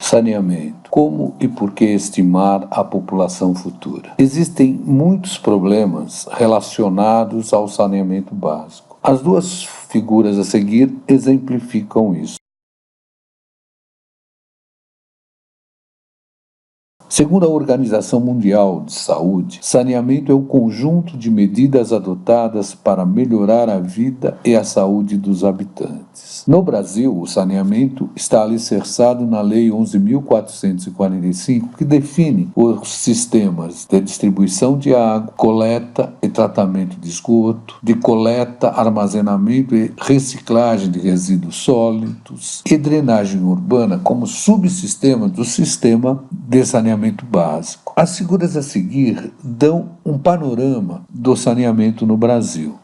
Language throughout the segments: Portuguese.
Saneamento. Como e por que estimar a população futura? Existem muitos problemas relacionados ao saneamento básico. As duas figuras a seguir exemplificam isso. Segundo a Organização Mundial de Saúde, saneamento é o conjunto de medidas adotadas para melhorar a vida e a saúde dos habitantes. No Brasil, o saneamento está alicerçado na Lei 11.445, que define os sistemas de distribuição de água, coleta e tratamento de esgoto, de coleta, armazenamento e reciclagem de resíduos sólidos e drenagem urbana como subsistema do sistema de saneamento básico. As figuras a seguir dão um panorama do saneamento no Brasil.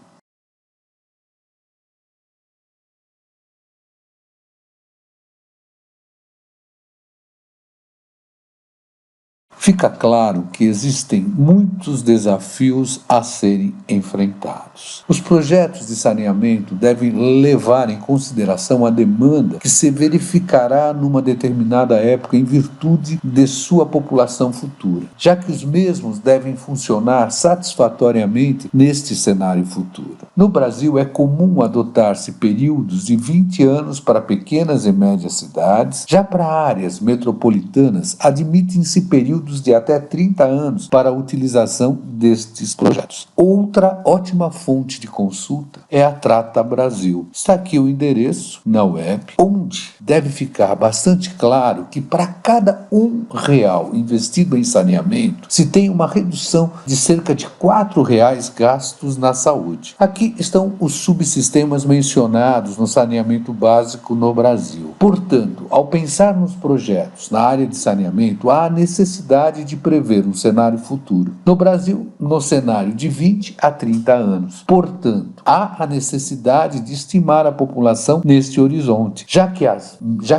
Fica claro que existem muitos desafios a serem enfrentados. Os projetos de saneamento devem levar em consideração a demanda que se verificará numa determinada época em virtude de sua população futura, já que os mesmos devem funcionar satisfatoriamente neste cenário futuro. No Brasil, é comum adotar-se períodos de 20 anos para pequenas e médias cidades, já para áreas metropolitanas admitem-se períodos de até 30 anos para a utilização destes projetos. Outra ótima fonte de consulta é a Trata Brasil. Está aqui o endereço na web, onde deve ficar bastante claro que para cada R$1 investido em saneamento, se tem uma redução de cerca de R$4 gastos na saúde. Aqui estão os subsistemas mencionados no saneamento básico no Brasil. Portanto, ao pensar nos projetos na área de saneamento, há a necessidade de prever um cenário futuro. No Brasil, no cenário de 20 a 30 anos. Portanto, há a necessidade de estimar a população neste horizonte, já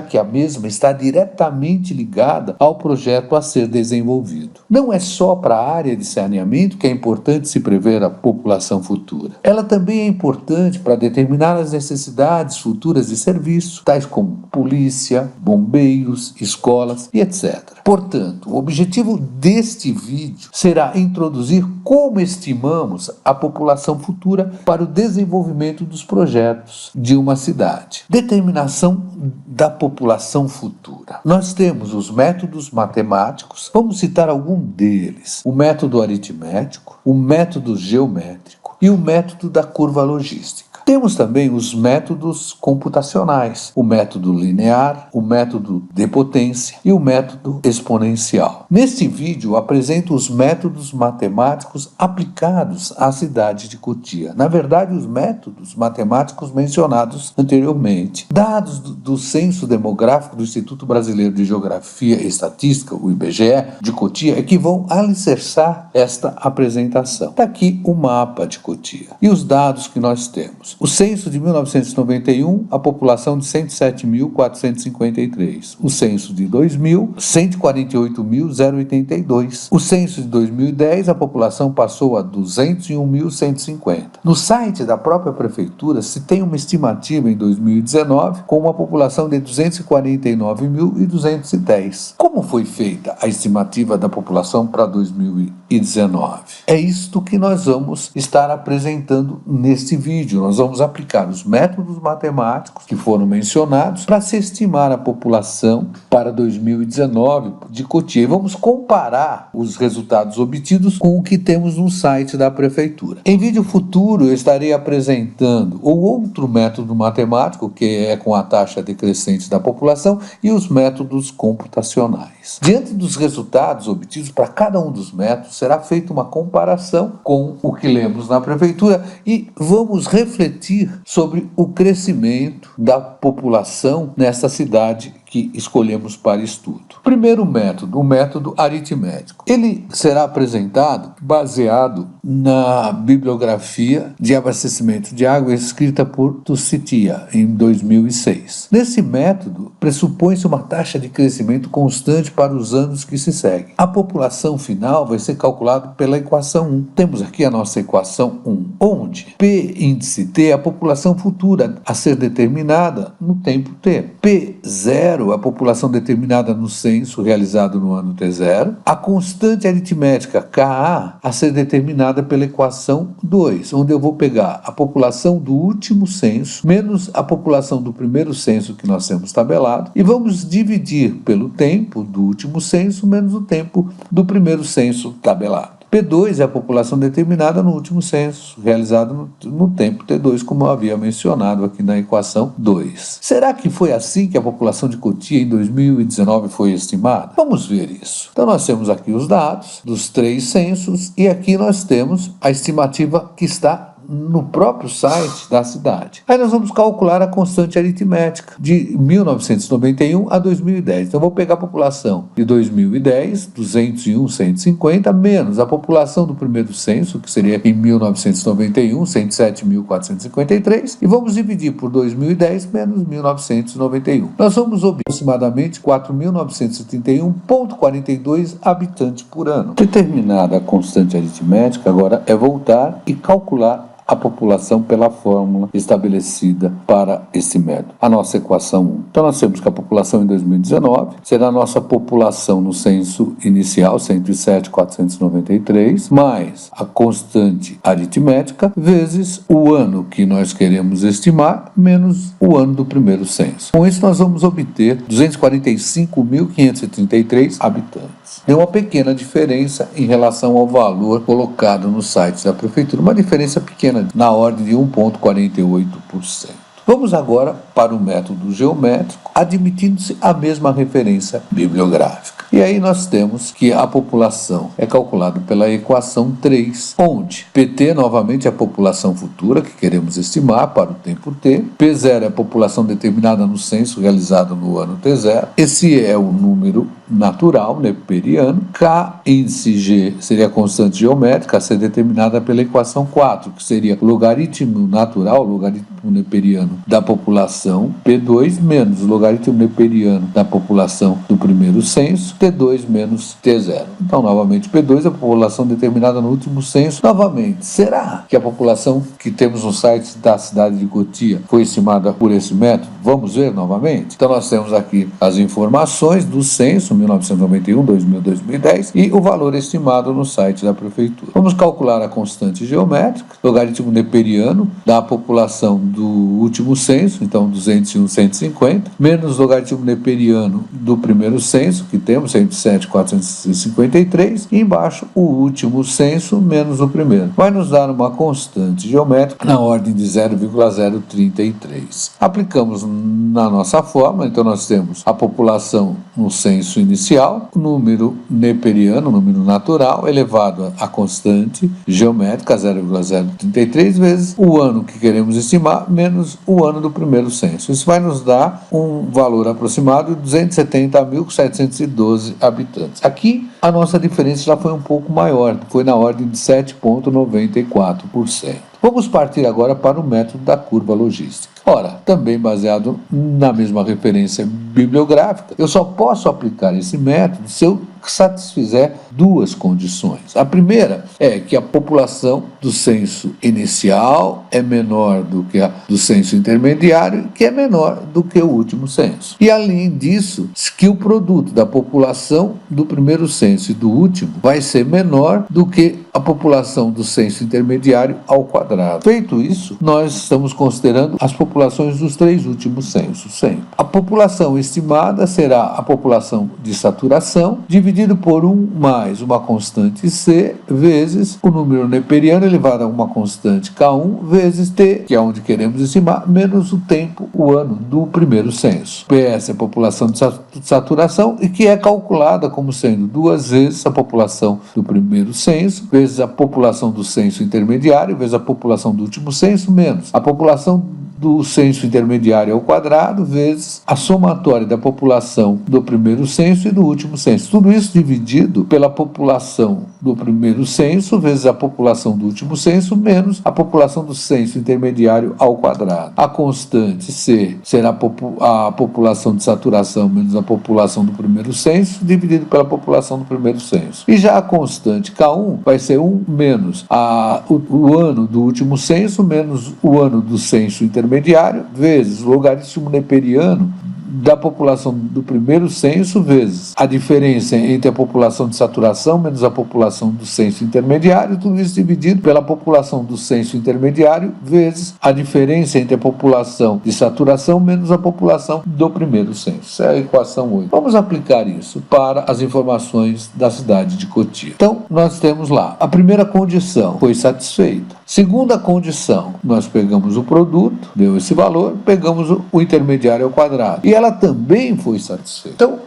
que a mesma está diretamente ligada ao projeto a ser desenvolvido. Não é só para a área de saneamento que é importante se prever a população futura. Ela também é importante para determinar as necessidades futuras de serviço, tais como polícia, bombeiros, escolas e etc. Portanto, o objetivo deste vídeo será introduzir como estimamos a população futura para o desenvolvimento dos projetos de uma cidade. Determinação da população futura. Nós temos os métodos matemáticos, vamos citar algum deles: o método aritmético, o método geométrico e o método da curva logística. Temos também os métodos computacionais, o método linear, o método de potência e o método exponencial. Neste vídeo, apresento os métodos matemáticos aplicados à cidade de Cotia. Na verdade, os métodos matemáticos mencionados anteriormente. Dados do Censo Demográfico do Instituto Brasileiro de Geografia e Estatística, o IBGE, de Cotia, é que vão alicerçar esta apresentação. Está aqui o mapa de Cotia e os dados que nós temos. O censo de 1991, a população de 107.453. O censo de 2000, 148.082. O censo de 2010, a população passou a 201.150. No site da própria prefeitura se tem uma estimativa em 2019 com uma população de 249.210. Como foi feita a estimativa da população para 2019? É isto que nós vamos estar apresentando neste vídeo. Nós vamos aplicar os métodos matemáticos que foram mencionados para se estimar a população para 2019 de Cotia. E vamos comparar os resultados obtidos com o que temos no site da prefeitura. Em vídeo futuro eu estarei apresentando o outro método matemático, que é com a taxa decrescente da população, e os métodos computacionais. Diante dos resultados obtidos para cada um dos métodos, será feita uma comparação com o que lemos na prefeitura e vamos refletir sobre o crescimento da população nessa cidade que escolhemos para estudo. Primeiro método, o método aritmético. Ele será apresentado baseado na bibliografia de abastecimento de água escrita por Tucitia, em 2006. Nesse método, pressupõe-se uma taxa de crescimento constante para os anos que se seguem. A população final vai ser calculada pela equação 1. Temos aqui a nossa equação 1. onde P índice T é a população futura a ser determinada no tempo T. P0 é a população determinada no censo realizado no ano T0. A constante aritmética Ka a ser determinada pela equação 2, onde eu vou pegar a população do último censo menos a população do primeiro censo que nós temos tabelado e vamos dividir pelo tempo do último censo menos o tempo do primeiro censo tabelado. P2 é a população determinada no último censo, realizado no tempo T2, como eu havia mencionado aqui na equação 2. Será que foi assim que a população de Cotia em 2019 foi estimada? Vamos ver isso. Então nós temos aqui os dados dos 3 censos e aqui nós temos a estimativa que está no próprio site da cidade. Aí nós vamos calcular a constante aritmética de 1991 a 2010. Então, eu vou pegar a população de 2010, 201.150, menos a população do primeiro censo, que seria em 1991, 107.453, e vamos dividir por 2010 menos 1991. Nós vamos obter aproximadamente 4.931,42 habitantes por ano. Determinada a constante aritmética, agora é voltar e calcular a população pela fórmula estabelecida para esse método. A nossa equação 1. Então, nós temos que a população em 2019 será a nossa população no censo inicial, 107.493, mais a constante aritmética, vezes o ano que nós queremos estimar, menos o ano do primeiro censo. Com isso, nós vamos obter 245.533 habitantes. Deu uma pequena diferença em relação ao valor colocado no site da prefeitura, uma diferença pequena, na ordem de 1,48%. Vamos agora para o método geométrico, admitindo-se a mesma referência bibliográfica. E aí nós temos que a população é calculada pela equação 3, onde PT novamente é a população futura que queremos estimar para o tempo T, P0 é a população determinada no censo realizado no ano T0, esse é o número natural neperiano, K índice G seria a constante geométrica a ser determinada pela equação 4, que seria o logaritmo natural, o logaritmo neperiano da população P2 menos o logaritmo neperiano da população do primeiro censo, T2 menos T0. Então, novamente, P2 é a população determinada no último censo. Novamente, será que a população que temos no site da cidade de Cotia foi estimada por esse método? Vamos ver novamente? Então, nós temos aqui as informações do censo 1991, 2000, 2010 e o valor estimado no site da prefeitura. Vamos calcular a constante geométrica, logaritmo neperiano da população do último censo, então 201.150, menos o logaritmo neperiano do primeiro censo, que temos 107.453, e embaixo o último censo menos o primeiro. Vai nos dar uma constante geométrica na ordem de 0,033. Aplicamos na nossa fórmula, então nós temos a população no censo inicial, o número neperiano, o número natural, elevado à constante geométrica, 0,033, vezes o ano que queremos estimar, menos o ano do primeiro censo. Isso vai nos dar um valor aproximado de 270.712 habitantes. Aqui, a nossa diferença já foi um pouco maior, foi na ordem de 7,94%. Vamos partir agora para o método da curva logística. Ora, também baseado na mesma referência bibliográfica, eu só posso aplicar esse método se eu satisfizer duas condições. A primeira é que a população do censo inicial é menor do que a do censo intermediário, que é menor do que o último censo. E além disso, que o produto da população do primeiro censo e do último vai ser menor do que a população do censo intermediário ao quadrado. Feito isso, nós estamos considerando as populações dos 3 últimos censos sempre. A população estimada será a população de saturação, dividido por 1 mais uma constante C, vezes o número neperiano elevado a uma constante K1, vezes T, que é onde queremos estimar, menos o tempo, o ano do primeiro censo. PS é a população de saturação e que é calculada como sendo 2 vezes a população do primeiro censo, vezes a população do censo intermediário, vezes a população do último censo, menos a população do censo intermediário ao quadrado vezes a somatória da população do primeiro censo e do último censo. Tudo isso dividido pela população do primeiro censo vezes a população do último censo menos a população do censo intermediário ao quadrado. A constante C será a população de saturação menos a população do primeiro censo dividido pela população do primeiro censo. E já a constante K1 vai ser 1 menos o ano do último censo menos o ano do censo intermediário vezes o logaritmo neperiano da população do primeiro censo vezes a diferença entre a população de saturação menos a população do censo intermediário, tudo isso dividido pela população do censo intermediário vezes a diferença entre a população de saturação menos a população do primeiro censo. Essa é a equação 8. Vamos aplicar isso para as informações da cidade de Cotia. Então, nós temos lá, a primeira condição foi satisfeita. Segunda condição, nós pegamos o produto, deu esse valor, pegamos o intermediário ao quadrado. E ela também foi satisfeita. Então,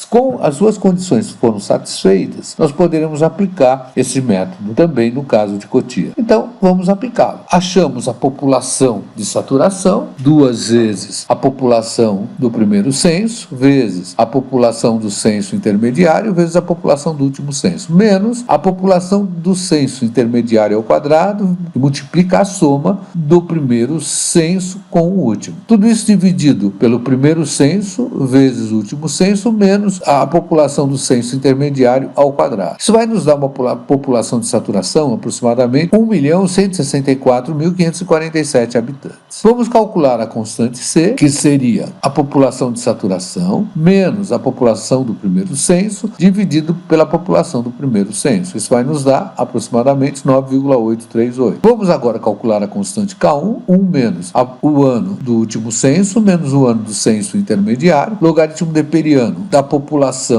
com as duas condições foram satisfeitas, nós poderemos aplicar esse método também no caso de Cotia. Então, vamos aplicá-lo. Achamos a população de saturação, duas vezes a população do primeiro censo, vezes a população do censo intermediário, vezes a população do último censo, menos a população do censo intermediário ao quadrado, que multiplica a soma do primeiro censo com o último. Tudo isso dividido pelo primeiro censo, vezes o último censo, menos a população do censo intermediário ao quadrado. Isso vai nos dar uma população de saturação aproximadamente 1.164.547 habitantes. Vamos calcular a constante C, que seria a população de saturação menos a população do primeiro censo dividido pela população do primeiro censo. Isso vai nos dar aproximadamente 9,838. Vamos agora calcular a constante K1, 1 menos o ano do último censo menos o ano do censo intermediário, logaritmo neperiano da população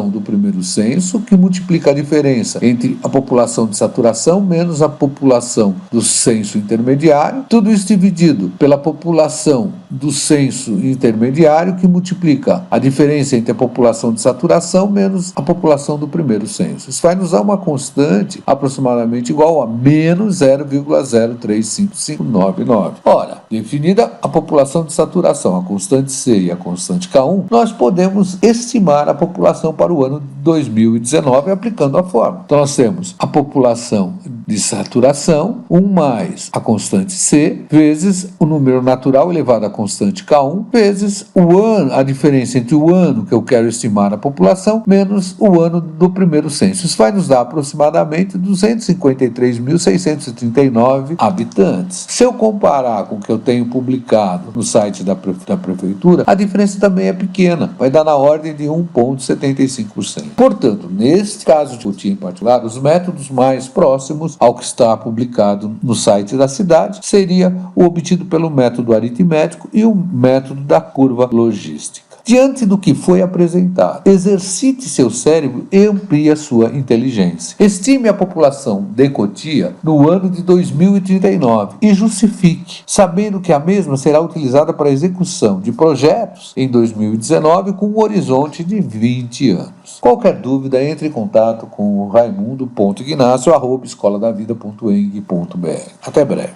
do primeiro censo, que multiplica a diferença entre a população de saturação menos a população do censo intermediário, tudo isso dividido pela população do censo intermediário, que multiplica a diferença entre a população de saturação menos a população do primeiro censo. Isso vai nos dar uma constante aproximadamente igual a menos 0,035599. Ora, definida a população de saturação, a constante C e a constante K1, nós podemos estimar a população para o ano de 2019 aplicando a fórmula. Então nós temos a população de saturação, 1 mais a constante C, vezes o número natural elevado à constante K1, vezes o ano, a diferença entre o ano que eu quero estimar a população, menos o ano do primeiro censo. Isso vai nos dar aproximadamente 253.639 habitantes. Se eu comparar com o que eu tenho publicado no site da prefeitura, a diferença também é pequena, vai dar na ordem de 1,75%. Portanto, neste caso de Cotia em particular, os métodos mais próximos ao que está publicado no site da cidade seria o obtido pelo método aritmético e o método da curva logística. Diante do que foi apresentado, exercite seu cérebro e amplie a sua inteligência. Estime a população de Cotia no ano de 2039 e justifique, sabendo que a mesma será utilizada para a execução de projetos em 2019 com um horizonte de 20 anos. Qualquer dúvida, entre em contato com raimundo.ignacio@escoladavida.eng.br. Até breve.